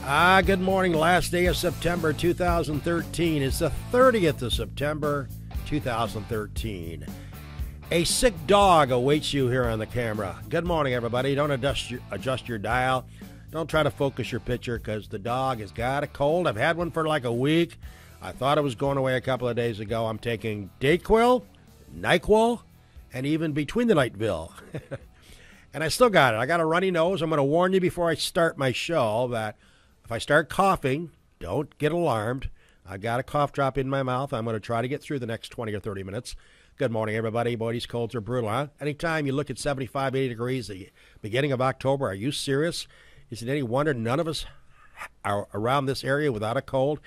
Good morning. Last day of September 2013. It's the 30th of September 2013. A sick dog awaits you here on the camera. Good morning, everybody. Don't adjust your dial. Don't try to focus your picture because the dog has got a cold. I've had one for like a week. I thought it was going away a couple of days ago. I'm taking Dayquil, NyQuil, and even Between the Nightville. And I still got it. I got a runny nose. I'm going to warn you before I start my show that if I start coughing, don't get alarmed. I've got a cough drop in my mouth. I'm going to try to get through the next 20 or 30 minutes. Good morning, everybody. Boy, these colds are brutal, huh? Anytime you look at 75, 80 degrees, the beginning of October, are you serious? Is it any wonder none of us are around this area without a cold?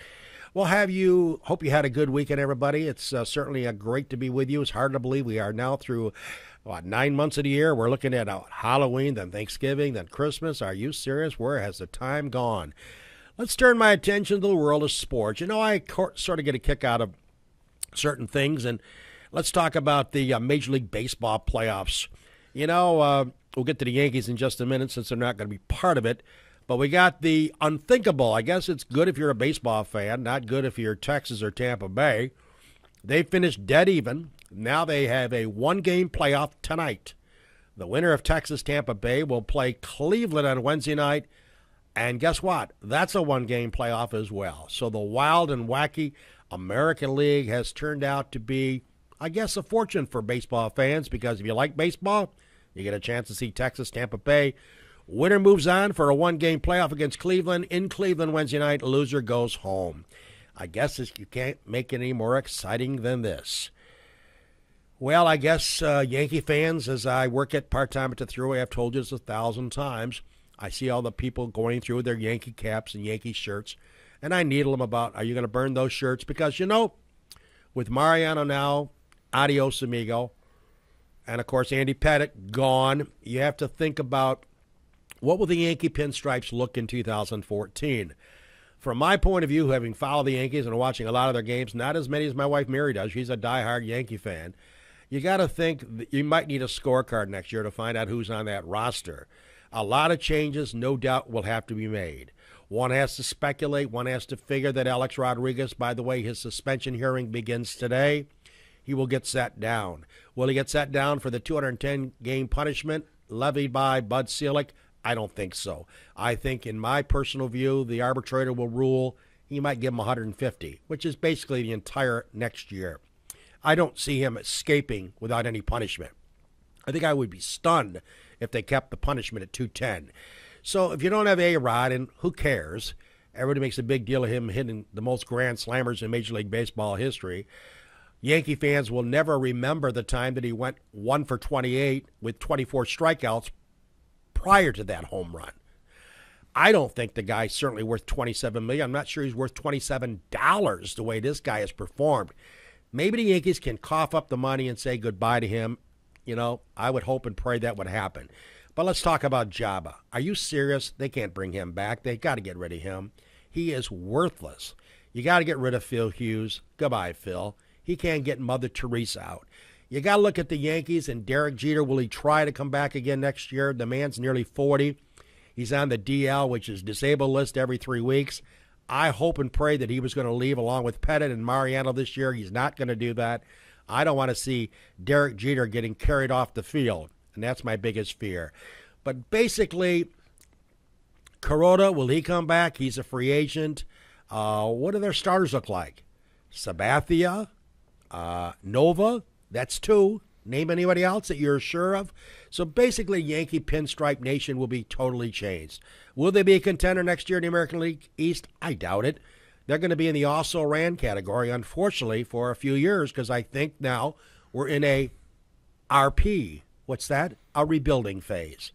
Well, hope you had a good weekend, everybody. It's certainly great to be with you. It's hard to believe we are now through 9 months of the year. We're looking at Halloween, then Thanksgiving, then Christmas. Are you serious? Where has the time gone? Let's turn my attention to the world of sports. You know, I sort of get a kick out of certain things, and let's talk about the Major League Baseball playoffs. You know, we'll get to the Yankees in just a minute since they're not going to be part of it. But we got the unthinkable. I guess it's good if you're a baseball fan, not good if you're Texas or Tampa Bay. They finished dead even. Now they have a one-game playoff tonight. The winner of Texas-Tampa Bay will play Cleveland on Wednesday night. And guess what? That's a one-game playoff as well. So the wild and wacky American League has turned out to be, I guess, a fortune for baseball fans because if you like baseball, you get a chance to see Texas-Tampa Bay. Winner moves on for a one-game playoff against Cleveland. In Cleveland Wednesday night, loser goes home. I guess you can't make it any more exciting than this. Well, I guess Yankee fans, as I work at part-time at the Thruway, I've told you this 1,000 times, I see all the people going through their Yankee caps and Yankee shirts, and I needle them about, are you going to burn those shirts? Because, you know, with Mariano now, adios amigo, and, of course, Andy Pettitte gone, you have to think about what will the Yankee pinstripes look in 2014? From my point of view, having followed the Yankees and watching a lot of their games, not as many as my wife Mary does, she's a diehard Yankee fan, you got to think that you might need a scorecard next year to find out who's on that roster. A lot of changes, no doubt, will have to be made. One has to speculate. One has to figure that Alex Rodriguez, by the way, his suspension hearing begins today. He will get sat down. Will he get sat down for the 210-game punishment levied by Bud Selig? I don't think so. I think, in my personal view, the arbitrator will rule he might give him 150, which is basically the entire next year. I don't see him escaping without any punishment. I think I would be stunned if they kept the punishment at 210. So if you don't have A-Rod, and who cares, everybody makes a big deal of him hitting the most grand slammers in Major League Baseball history. Yankee fans will never remember the time that he went 1 for 28 with 24 strikeouts prior to that home run. I don't think the guy's certainly worth $27 million. I'm not sure he's worth $27 the way this guy has performed. Maybe the Yankees can cough up the money and say goodbye to him. You know, I would hope and pray that would happen. But let's talk about Jabba. Are you serious? They can't bring him back. They got to get rid of him. He is worthless. You got to get rid of Phil Hughes. Goodbye, Phil. He can't get Mother Teresa out. You got to look at the Yankees and Derek Jeter. Will he try to come back again next year? The man's nearly 40. He's on the DL, which is disabled list every 3 weeks. I hope and pray that he was going to leave along with Pettitte and Mariano this year. He's not going to do that. I don't want to see Derek Jeter getting carried off the field, and that's my biggest fear. But basically, Kuroda, will he come back? He's a free agent. What do their starters look like? Sabathia, Nova, that's 2. Name anybody else that you're sure of? So basically, Yankee Pinstripe Nation will be totally changed. Will they be a contender next year in the American League East? I doubt it. They're going to be in the also-ran category, unfortunately, for a few years because I think now we're in a RP. What's that? A rebuilding phase.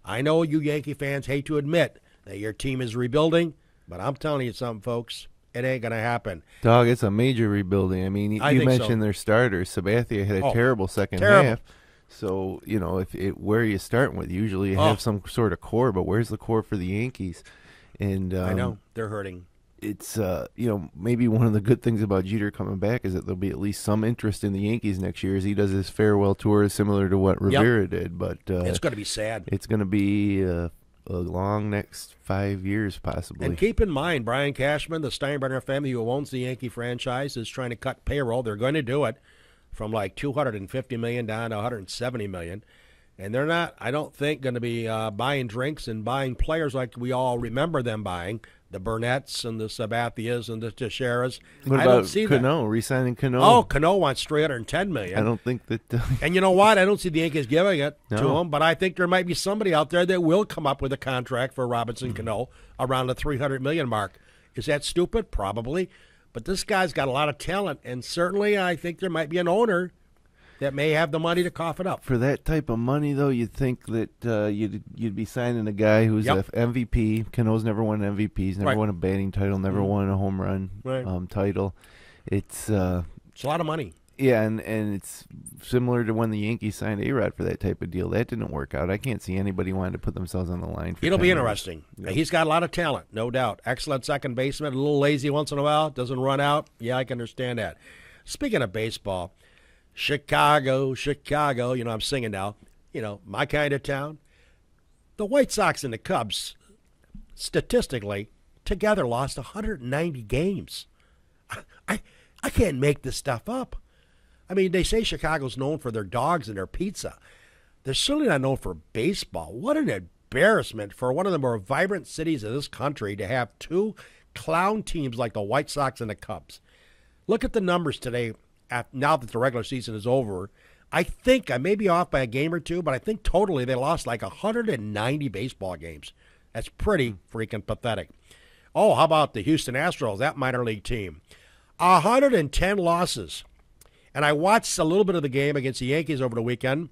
I know you Yankee fans hate to admit that your team is rebuilding, but I'm telling you something, folks. It ain't going to happen. Dog, it's a major rebuilding. I mean, you mentioned their starters. Sabathia had a terrible second half. So, you know, where are you starting with? Usually you have some sort of core, but where's the core for the Yankees? And I know. They're hurting. It's, you know, maybe one of the good things about Jeter coming back is that there'll be at least some interest in the Yankees next year as he does his farewell tour similar to what Rivera did. But it's going to be sad. It's going to be a long next 5 years, possibly. And keep in mind, Brian Cashman, the Steinbrenner family who owns the Yankee franchise, is trying to cut payroll. They're going to do it from like $250 million down to $170 million. And they're not, I don't think, going to be buying drinks and buying players like we all remember them buying. The Burnett's and the Sabathias and the Teixeiras. What I about don't see Cano, that. Re-signing Cano? Oh, Cano wants $310 million. I don't think that... And you know what? I don't see the Yankees giving it No. to him, but I think there might be somebody out there that will come up with a contract for Robinson Cano around the $300 million mark. Is that stupid? Probably. But this guy's got a lot of talent, and certainly I think there might be an owner that may have the money to cough it up. For that type of money, though, you'd think that you'd be signing a guy who's Yep. a MVP. Cano's never won an MVP. He's never Right. won a batting title, never won a home run Right. title. It's It's a lot of money. yeah, and it's similar to when the Yankees signed A-Rod for that type of deal. That didn't work out. I can't see anybody wanting to put themselves on the line. For It'll 10 be years. interesting. Yep. He's got a lot of talent, no doubt. Excellent second baseman, a little lazy once in a while, doesn't run out. Yeah, I can understand that. Speaking of baseball, Chicago, I'm singing now, my kind of town. The White Sox and the Cubs, statistically, together lost 190 games. I can't make this stuff up. I mean, they say Chicago's known for their dogs and their pizza. They're certainly not known for baseball. What an embarrassment for one of the more vibrant cities of this country to have two clown teams like the White Sox and the Cubs. Look at the numbers today. Now that the regular season is over, I think I may be off by a game or two, but I think totally they lost like 190 baseball games. That's pretty freaking pathetic. Oh, how about the Houston Astros, that minor league team? 110 losses. And I watched a little bit of the game against the Yankees over the weekend,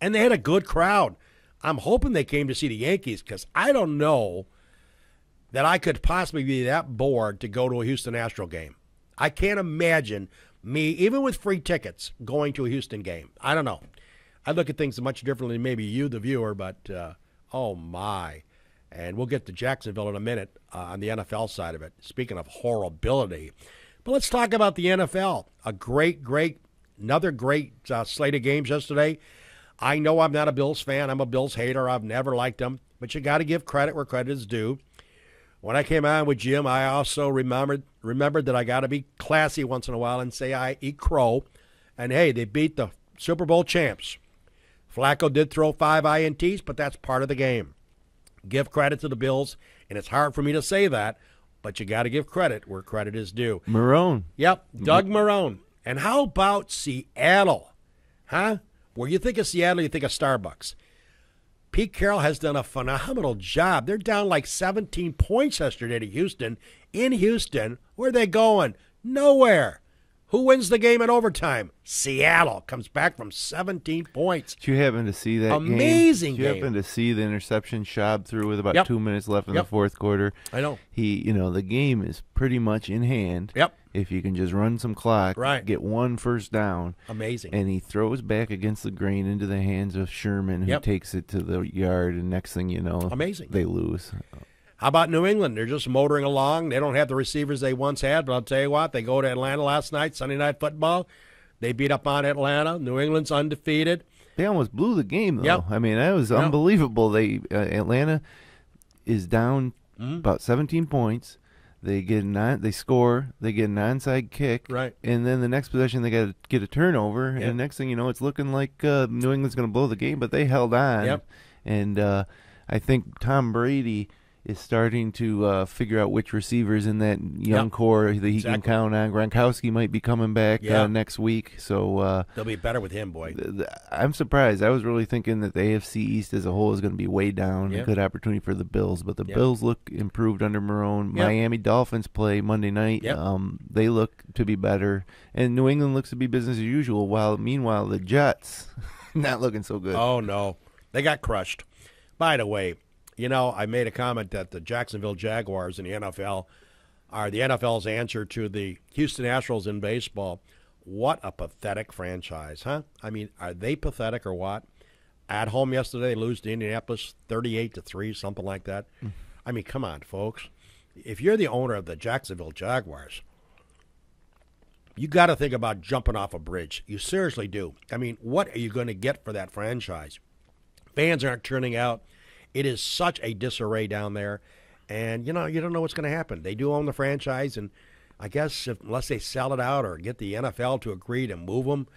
and they had a good crowd. I'm hoping they came to see the Yankees because I don't know that I could possibly be that bored to go to a Houston Astro game. I can't imagine me, even with free tickets, going to a Houston game. I don't know. I look at things much differently than maybe you, the viewer, but oh my. And we'll get to Jacksonville in a minute on the NFL side of it, speaking of horribility. But let's talk about the NFL. Another great slate of games yesterday. I know I'm not a Bills fan. I'm a Bills hater. I've never liked them. But you got to give credit where credit is due. When I came on with Jim, I also remembered that I got to be classy once in a while and say I eat crow. And, hey, they beat the Super Bowl champs. Flacco did throw 5 INTs, but that's part of the game. Give credit to the Bills, and it's hard for me to say that, but you got to give credit where credit is due. Marrone. Yep, Doug Marrone. And how about Seattle? Huh? Where you think of Seattle, you think of Starbucks. Pete Carroll has done a phenomenal job. They're down like 17 points yesterday to Houston. In Houston, where are they going? Nowhere. Who wins the game in overtime? Seattle comes back from 17 points. Did you happen to see that Amazing game? Did you happen to see the interception Schaub threw with about Yep. 2 minutes left in the fourth quarter? I know. The game is pretty much in hand. Yep. If you can just run some clock, Right. get one first down. Amazing. And he throws back against the grain into the hands of Sherman, who Yep. takes it to the yard, and next thing you know, Amazing. they lose. How about New England? They're just motoring along. They don't have the receivers they once had, but I'll tell you what, they go to Atlanta last night, Sunday Night Football. They beat up on Atlanta. New England's undefeated. They almost blew the game, though. Yep. I mean, that was unbelievable. They Atlanta is down about 17 points. They score. They get an onside kick. Right. And then the next possession, they got to get a turnover. Yep. And next thing you know, it's looking like New England's going to blow the game, but they held on. Yep. And I think Tom Brady is starting to figure out which receivers in that young core that he can count on. Gronkowski might be coming back next week, so they'll be better with him, boy. I'm surprised. I was really thinking that the AFC East as a whole is going to be way down. Yep. A good opportunity for the Bills, but the Bills look improved under Marrone. Yep. Miami Dolphins play Monday night. Yep. They look to be better, and New England looks to be business as usual. While meanwhile the Jets not looking so good. Oh no, they got crushed. By the way, I made a comment that the Jacksonville Jaguars in the NFL are the NFL's answer to the Houston Astros in baseball. What a pathetic franchise, huh? I mean, are they pathetic or what? At home yesterday, they lose to Indianapolis 38-3, something like that. I mean, come on, folks. If you're the owner of the Jacksonville Jaguars, you got to think about jumping off a bridge. You seriously do. I mean, what are you going to get for that franchise? Fans aren't turning out. It is such a disarray down there. And, you don't know what's going to happen. They do own the franchise, and I guess unless they sell it out or get the NFL to agree to move them,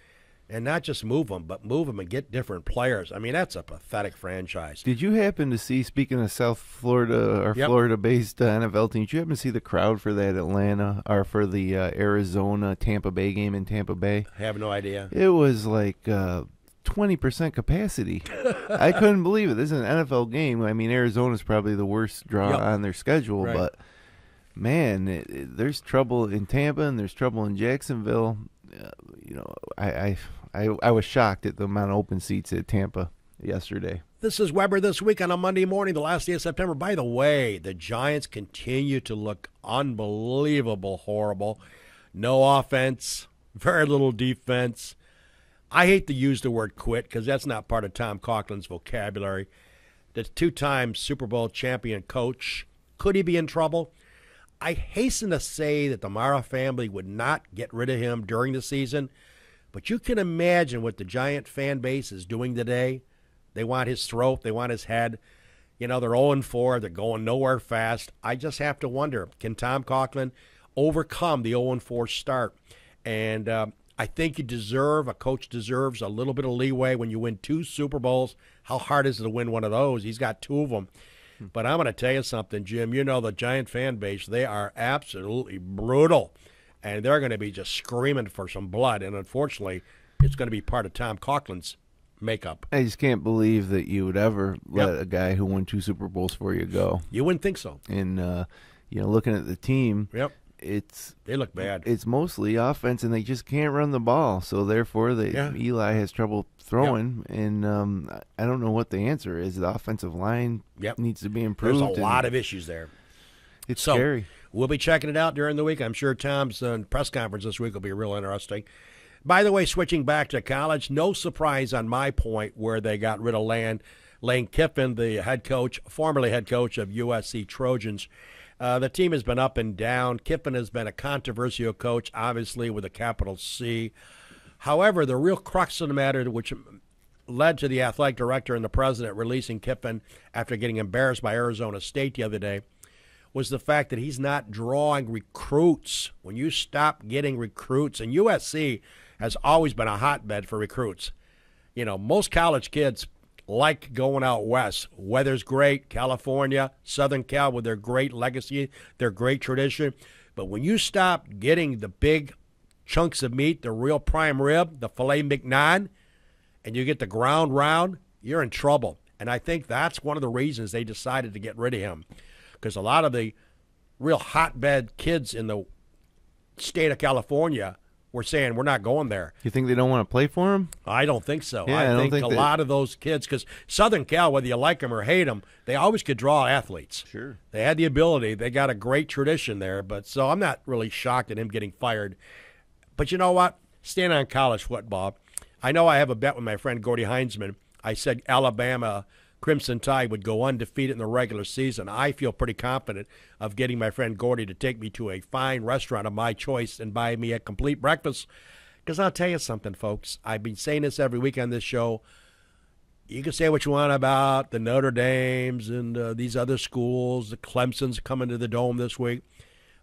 and not just move them, but move them and get different players. I mean, that's a pathetic franchise. Did you happen to see, speaking of South Florida or Florida-based NFL team, did you happen to see the crowd for that Atlanta or for the Arizona-Tampa Bay game in Tampa Bay? I have no idea. It was like 20% capacity. I couldn't believe it. This is an NFL game. I mean, Arizona's probably the worst draw on their schedule, right. But, man, there's trouble in Tampa and there's trouble in Jacksonville. I was shocked at the amount of open seats at Tampa yesterday. This is Weber This Week on a Monday morning, the last day of September. By the way, the Giants continue to look unbelievable horrible. No offense, very little defense. I hate to use the word quit because that's not part of Tom Coughlin's vocabulary. The two-time Super Bowl champion coach, could he be in trouble? I hasten to say that the Mara family would not get rid of him during the season, but you can imagine what the Giant fan base is doing today. They want his throat. They want his head. They're 0-4. They're going nowhere fast. I just have to wonder, can Tom Coughlin overcome the 0-4 start? And I think a coach deserves a little bit of leeway when you win 2 Super Bowls. How hard is it to win one of those? He's got 2 of them. But I'm going to tell you something, Jim. The Giant fan base, they are absolutely brutal. And they're going to be just screaming for some blood. And unfortunately, it's going to be part of Tom Coughlin's makeup. I just can't believe that you would ever let a guy who won 2 Super Bowls for you go. You wouldn't think so. And, looking at the team, they look bad. It's mostly offense, and they just can't run the ball. So, therefore, Eli has trouble throwing, and I don't know what the answer is. The offensive line needs to be improved. There's a lot of issues there. It's scary. We'll be checking it out during the week. I'm sure Tom's press conference this week will be real interesting. By the way, switching back to college, no surprise on my point where they got rid of Lane Kiffin, the formerly head coach of USC Trojans. The team has been up and down. Kiffin has been a controversial coach, obviously with a capital C. However, the real crux of the matter, which led to the athletic director and the president releasing Kiffin after getting embarrassed by Arizona State the other day, was the fact that he's not drawing recruits. When you stop getting recruits, and USC has always been a hotbed for recruits. Most college kids like going out west. Weather's great, California, Southern Cal with their great legacy, their great tradition. But when you stop getting the big chunks of meat, the real prime rib, the filet mignon, and you get the ground round, you're in trouble. And I think that's one of the reasons they decided to get rid of him. Because a lot of the real hotbed kids in the state of California were saying, we're not going there. You think they don't want to play for him? I don't think so. Yeah, I think a lot of those kids, because Southern Cal, whether you like them or hate them, they always could draw athletes. Sure. They had the ability. They got a great tradition there. So I'm not really shocked at him getting fired. But you know what? Staying on college football, I know I have a bet with my friend Gordy Heinzman. I said Alabama Crimson Tide would go undefeated in the regular season. I feel pretty confident of getting my friend Gordy to take me to a fine restaurant of my choice and buy me a complete breakfast. Because I'll tell you something, folks. I've been saying this every week on this show. You can say what you want about the Notre Dames and these other schools. The Clemson's coming to the Dome this week.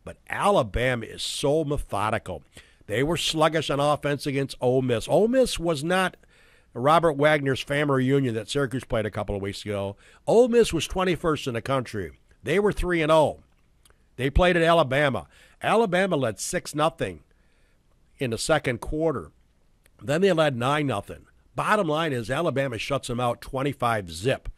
But Alabama is so methodical. They were sluggish on offense against Ole Miss. Ole Miss was not Robert Wagner's family reunion that Syracuse played a couple of weeks ago. Ole Miss was 21st in the country. They were 3-0. They played at Alabama. Alabama led 6-0 in the second quarter. Then they led 9-0. Bottom line is Alabama shuts them out 25-zip.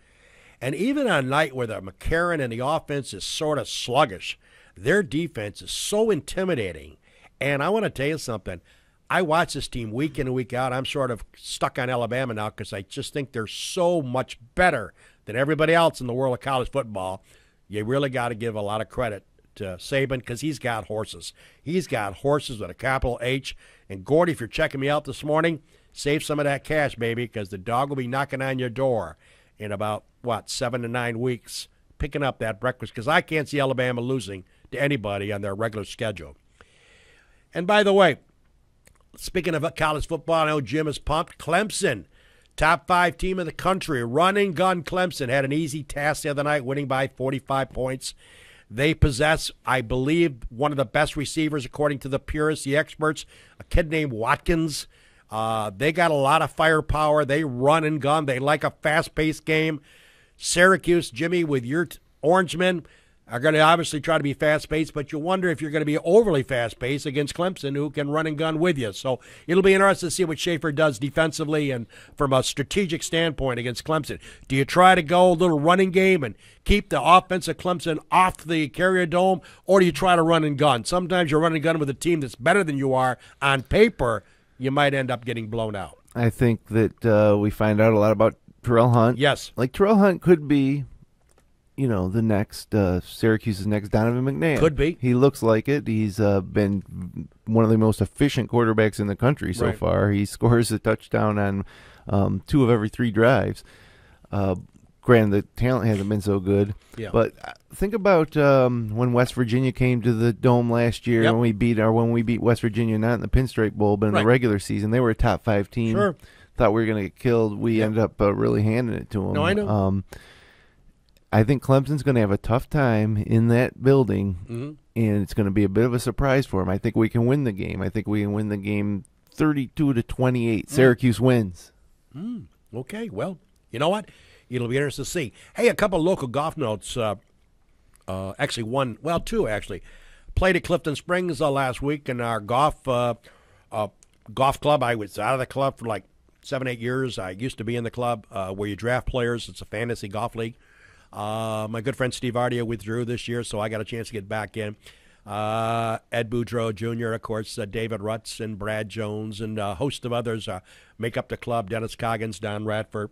And even on a night where the McCarron and the offense is sort of sluggish, their defense is so intimidating. And I want to tell you something. I watch this team week in and week out. I'm sort of stuck on Alabama now because I just think they're so much better than everybody else in the world of college football. You really got to give a lot of credit to Saban because he's got horses. He's got horses with a capital H. And, Gordy, if you're checking me out this morning, save some of that cash, baby, because the dog will be knocking on your door in about, 7 to 9 weeks, picking up that breakfast because I can't see Alabama losing to anybody on their regular schedule. And, by the way, speaking of college football, I know Jim is pumped. Clemson Top 5 team in the country, run and gun Clemson, had an easy task the other night, winning by 45 points. They possess, I believe, one of the best receivers, according to the purists, the experts, a kid named Watkins. They got a lot of firepower. They run and gun. They like a fast-paced game. Syracuse, Jimmy, with your Orangemen, are going to obviously try to be fast-paced, but you wonder if you're going to be overly fast-paced against Clemson, who can run and gun with you. So it'll be interesting to see what Schaefer does defensively and from a strategic standpoint against Clemson. Do you try to go a little running game and keep the offense of Clemson off the Carrier Dome, or do you try to run and gun? Sometimes you're running and gun with a team that's better than you are on paper. You might end up getting blown out. I think that we find out a lot about Terrell Hunt. Yes. Like, Terrell Hunt could be, the next Syracuse's next Donovan McNabb. Could be. He looks like it. He's been one of the most efficient quarterbacks in the country so far. He scores a touchdown on 2 of every 3 drives. Granted, the talent hasn't been so good. Yeah. But think about when West Virginia came to the Dome last year, when we beat West Virginia, not in the Pinstripe Bowl, but in the regular season. They were a top 5 team. Sure. Thought we were going to get killed. We ended up really handing it to them. No, I know. I think Clemson's going to have a tough time in that building, and it's going to be a bit of a surprise for them. I think we can win the game. I think we can win the game 32-28. Syracuse wins. Okay, well, you know what? It'll be interesting to see. Hey, a couple of local golf notes. Actually, 2 actually. Played at Clifton Springs last week in our golf club. I was out of the club for like 7-8 years. I used to be in the club where you draft players. It's a fantasy golf league. My good friend Steve Ardia withdrew this year, so I got a chance to get back in. Ed Boudreau Jr., of course, David Rutz and Brad Jones, and a host of others make up the club, Dennis Coggins, Don Radford.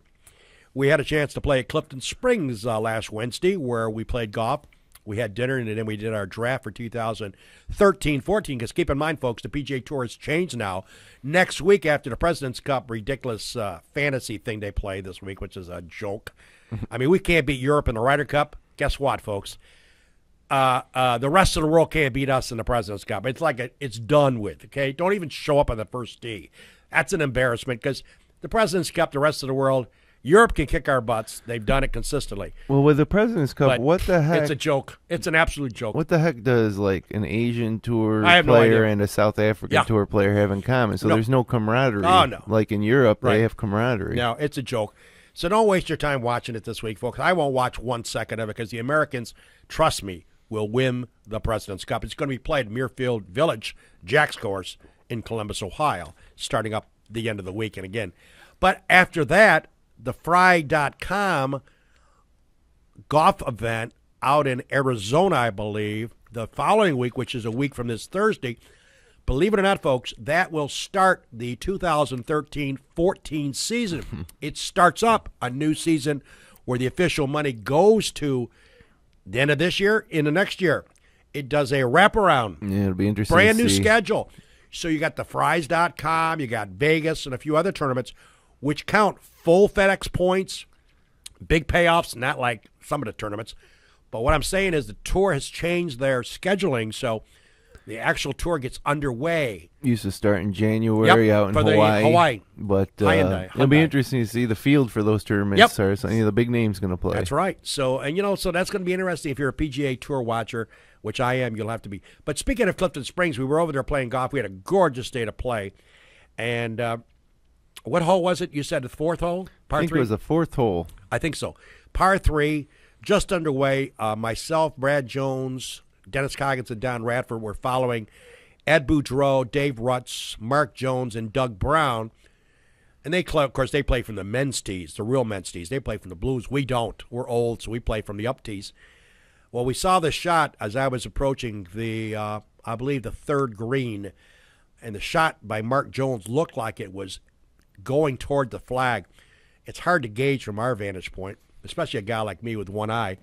We had a chance to play at Clifton Springs last Wednesday, where we played golf. We had dinner, and then we did our draft for 2013-14, because keep in mind, folks, the PGA Tour has changed now. Next week, after the President's Cup ridiculous fantasy thing they play this week, which is a joke. I mean, we can't beat Europe in the Ryder Cup. Guess what, folks? The rest of the world can't beat us in the President's Cup. It's like it's done with, okay? Don't even show up on the first tee. That's an embarrassment, because the President's Cup, the rest of the world, Europe can kick our butts. They've done it consistently. Well, with the President's Cup, what the heck? It's a joke. It's an absolute joke. What the heck does like an Asian tour player and a South African tour player have in common? So there's no camaraderie. Oh, no. Like in Europe, they have camaraderie. No, it's a joke. So don't waste your time watching it this week, folks. I won't watch 1 second of it, because the Americans, trust me, will win the President's Cup. It's going to be played at Muirfield Village, Jack's course, in Columbus, Ohio, starting up the end of the weekend again. But after that, the Fry.com golf event out in Arizona, I believe, the following week, which is a week from this Thursday. Believe it or not, folks, that will start the 2013-14 season. It starts up a new season where the official money goes to the end of this year, in the next year. It does a wraparound. Yeah, it'll be interesting. Brand new schedule. So you got the Fries.com, you got Vegas, and a few other tournaments, which count full FedEx points, big payoffs, not like some of the tournaments. But what I'm saying is the tour has changed their scheduling, so the actual tour gets underway. Used to start in January out in Hawaii. But it'll be interesting to see the field for those tournaments. Or the big names going to play. That's right. So, so that's going to be interesting if you're a PGA Tour watcher, which I am. You'll have to be. But speaking of Clifton Springs, we were over there playing golf. We had a gorgeous day to play. And what hole was it? You said the 4th hole? Par 3? I think it was the 4th hole. I think so. Par 3, just underway. Myself, Brad Jones, Dennis Coggins, and Don Radford were following Ed Boudreau, Dave Rutz, Mark Jones, and Doug Brown. And of course, they play from the men's tees, the real men's tees. They play from the blues. We don't. We're old, so we play from the up tees. Well, we saw the shot as I was approaching the, I believe, the 3rd green. And the shot by Mark Jones looked like it was going toward the flag. It's hard to gauge from our vantage point, especially a guy like me with one eye.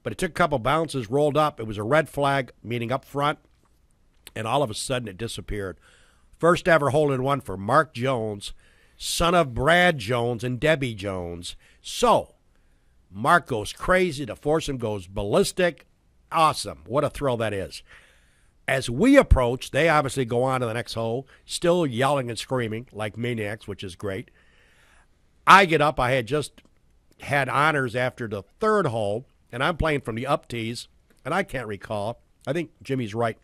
But it took a couple bounces, rolled up. It was a red flag, meaning up front, and all of a sudden it disappeared. First ever hole-in-one for Mark Jones, son of Brad Jones and Debbie Jones. So, Mark goes crazy. The foursome goes ballistic. Awesome. What a thrill that is. As we approach, they obviously go on to the next hole, still yelling and screaming like maniacs, which is great. I get up. I had just had honors after the third hole, and I'm playing from the up tees, and I can't recall. I think Jimmy's right.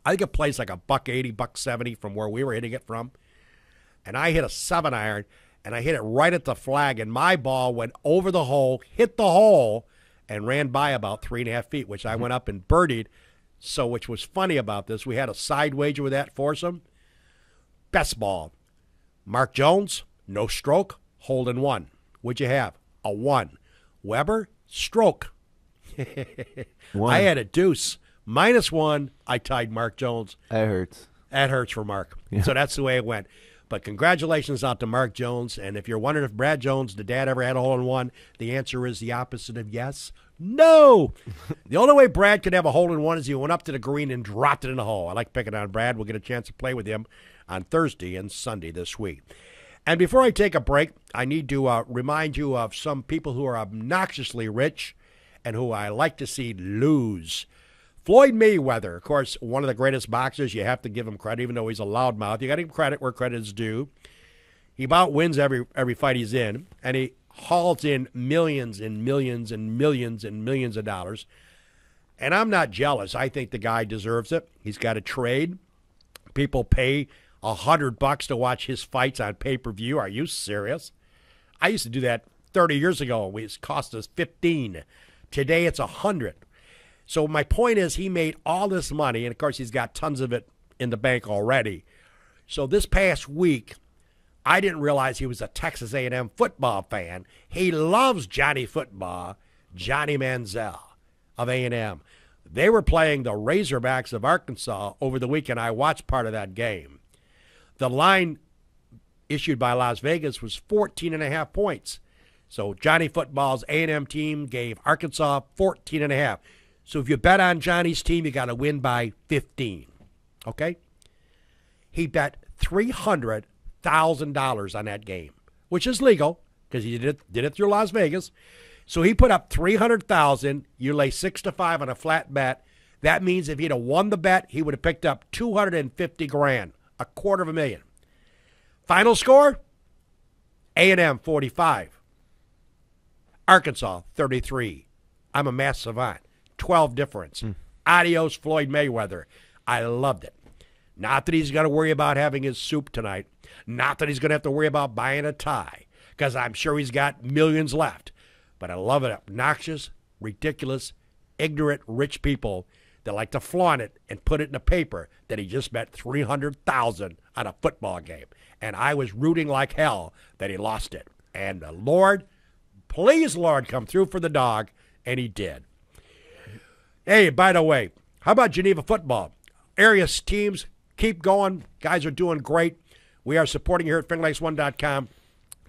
I think it plays like $180, $170 from where we were hitting it from. And I hit a 7-iron, and I hit it right at the flag, and my ball went over the hole, hit the hole, and ran by about 3.5 feet, which I went up and birdied. So, which was funny about this, we had a side wager with that foursome. Best ball. Mark Jones, no stroke, hole in one. What'd you have? A 1. Weber, stroke. I had a deuce. -1, I tied Mark Jones. That hurts. That hurts for Mark. Yeah. So that's the way it went. But congratulations out to Mark Jones. And if you're wondering if Brad Jones, the dad, ever had a hole-in-one, the answer is the opposite of yes. No. The only way Brad could have a hole-in-one is he went up to the green and dropped it in the hole. I like picking on Brad. We'll get a chance to play with him on Thursday and Sunday this week. And before I take a break, I need to remind you of some people who are obnoxiously rich and who I like to see lose. Floyd Mayweather, of course, one of the greatest boxers. You have to give him credit, even though he's a loudmouth. You got to give credit where credit is due. He about wins every fight he's in, and he hauls in millions and millions and millions and millions of dollars. And I'm not jealous. I think the guy deserves it. He's got a trade. People pay $100 to watch his fights on pay-per-view. Are you serious? I used to do that 30 years ago. It cost us $15. Today it's $100. So my point is he made all this money, and of course he's got tons of it in the bank already. So this past week, I didn't realize he was a Texas A&M football fan. He loves Johnny Football, Johnny Manziel of A&M. They were playing the Razorbacks of Arkansas over the weekend. I watched part of that game. The line issued by Las Vegas was 14.5 points. So Johnny Football's A&M team gave Arkansas 14.5. So if you bet on Johnny's team, you got to win by 15. Okay? He bet $300,000 on that game, which is legal because he did it through Las Vegas. So he put up $300,000. You lay 6-5 on a flat bet. That means if he'd have won the bet, he would have picked up $250,000, $250,000. Final score: A&M 45, Arkansas 33. I'm a math savant. 12 difference. Adios, Floyd Mayweather. I loved it. Not that he's going to worry about having his soup tonight. Not that he's going to have to worry about buying a tie, because I'm sure he's got millions left. But I love it. Obnoxious, ridiculous, ignorant, rich people that like to flaunt it and put it in the paper that he just bet $300,000 on a football game. And I was rooting like hell that he lost it. And the Lord, please, Lord, come through for the dog. And he did. Hey, by the way, how about Geneva football? Area teams, keep going. Guys are doing great. We are supporting here at FingerLakes1.com.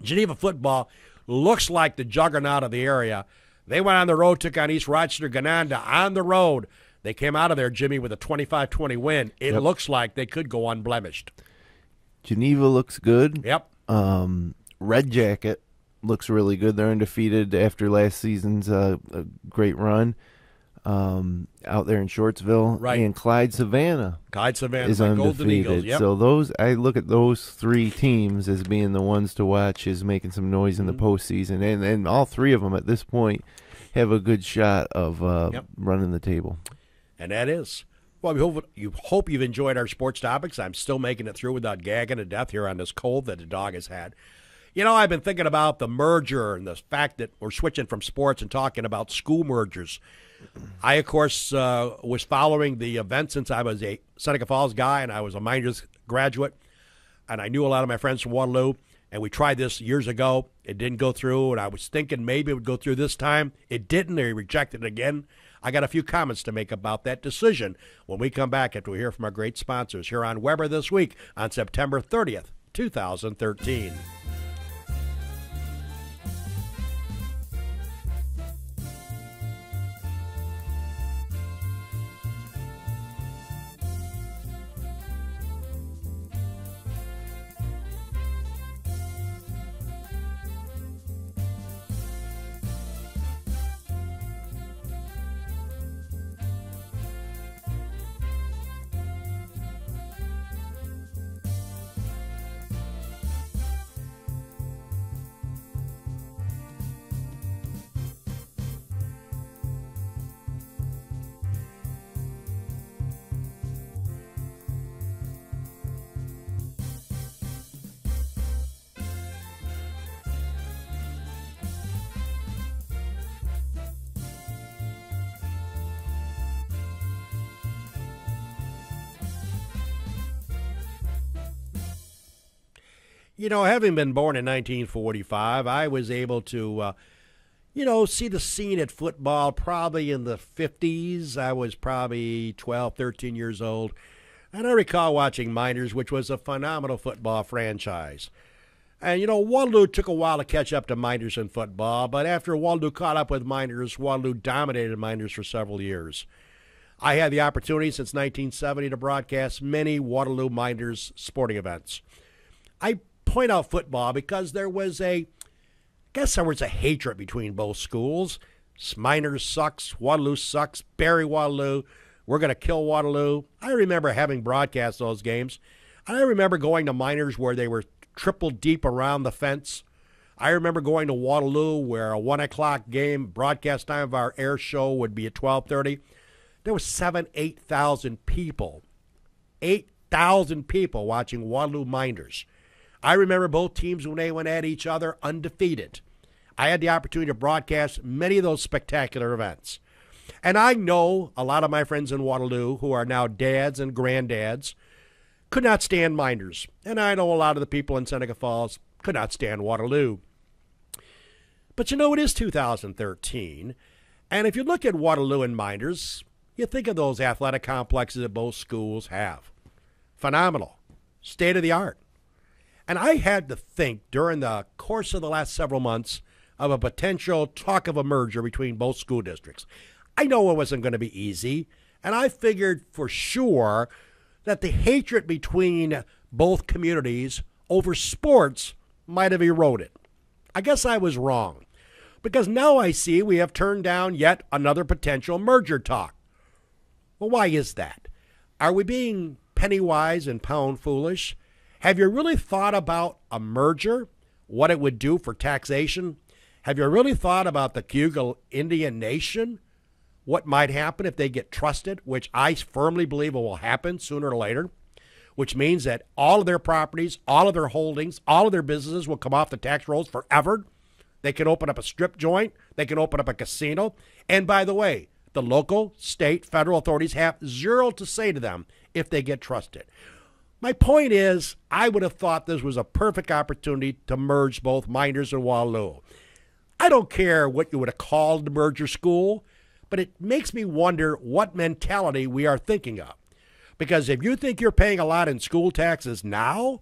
Geneva football looks like the juggernaut of the area. They went on the road, took on East Rochester Gananda on the road. They came out of there, Jimmy, with a 25-20 win. It looks like they could go unblemished. Geneva looks good. Yep. Red Jacket looks really good. They're undefeated after last season's a great run. Out there in Shortsville, right? And Clyde Savannah is undefeated. Golden Eagles, yep. So I look at those three teams as being the ones to watch, is making some noise in the postseason, and all three of them at this point have a good shot of running the table. And that is. Well, we hope you've enjoyed our sports topics. I'm still making it through without gagging to death here on this cold that the dog has had. You know, I've been thinking about the merger and the fact that we're switching from sports and talking about school mergers. I, of course, was following the event since I was a Seneca Falls guy and I was a Miners graduate, and I knew a lot of my friends from Waterloo, and we tried this years ago. It didn't go through, and I was thinking maybe it would go through this time. It didn't. They rejected it again. I got a few comments to make about that decision when we come back after we hear from our great sponsors here on Weber This Week on September 30th, 2013. Having been born in 1945, I was able to, see the scene at football probably in the 50s. I was probably 12, 13 years old. And I recall watching Miners, which was a phenomenal football franchise. And, Waterloo took a while to catch up to Miners in football, but after Waterloo caught up with Miners, Waterloo dominated Miners for several years. I had the opportunity since 1970 to broadcast many Waterloo Miners sporting events. I point out football because there was a hatred between both schools. Miners sucks, Waterloo sucks, bury Waterloo, we're going to kill Waterloo. I remember having broadcast those games. I remember going to Miners where they were triple deep around the fence. I remember going to Waterloo where a 1 o'clock game, broadcast time of our air show would be at 12:30. There was 8,000 people. 8,000 people watching Waterloo Miners. I remember both teams when they went at each other undefeated. I had the opportunity to broadcast many of those spectacular events. And I know a lot of my friends in Waterloo who are now dads and granddads could not stand Miners. And I know a lot of the people in Seneca Falls could not stand Waterloo. But it is 2013. And if you look at Waterloo and Miners, you think of those athletic complexes that both schools have. Phenomenal. State of the art. And I had to think during the course of the last several months of a potential talk of a merger between both school districts. I know it wasn't going to be easy, and I figured for sure that the hatred between both communities over sports might have eroded. I guess I was wrong, because now I see we have turned down yet another potential merger talk. Well, why is that? Are we being penny wise and pound foolish? Have you really thought about a merger, what it would do for taxation? Have you really thought about the Cayuga Indian Nation, what might happen if they get trusted, which I firmly believe will happen sooner or later, which means that all of their properties, all of their holdings, all of their businesses will come off the tax rolls forever. They can open up a strip joint. They can open up a casino. And by the way, the local, state, federal authorities have zero to say to them if they get trusted. My point is, I would have thought this was a perfect opportunity to merge both Miners and Waterloo. I don't care what you would have called the merger school, but it makes me wonder what mentality we are thinking of. Because if you think you're paying a lot in school taxes now,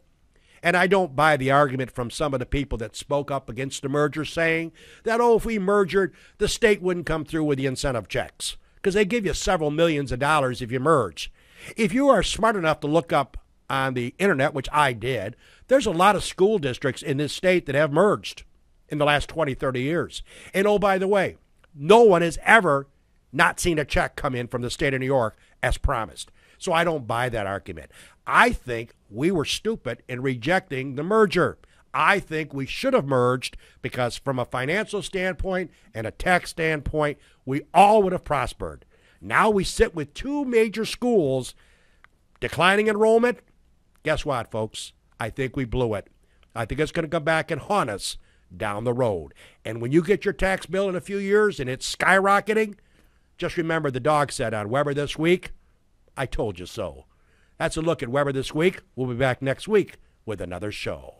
and I don't buy the argument from some of the people that spoke up against the merger saying that, if we merged, the state wouldn't come through with the incentive checks because they give you several millions of dollars if you merge. If you are smart enough to look up on the internet, which I did, there's a lot of school districts in this state that have merged in the last 20, 30 years. And by the way, no one has ever not seen a check come in from the state of New York as promised. So I don't buy that argument. I think we were stupid in rejecting the merger. I think we should have merged because from a financial standpoint and a tax standpoint, we all would have prospered. Now we sit with two major schools declining enrollment. Guess what, folks? I think we blew it. I think it's going to come back and haunt us down the road. And when you get your tax bill in a few years and it's skyrocketing, just remember the dog said on Weber This Week, I told you so. That's a look at Weber This Week. We'll be back next week with another show.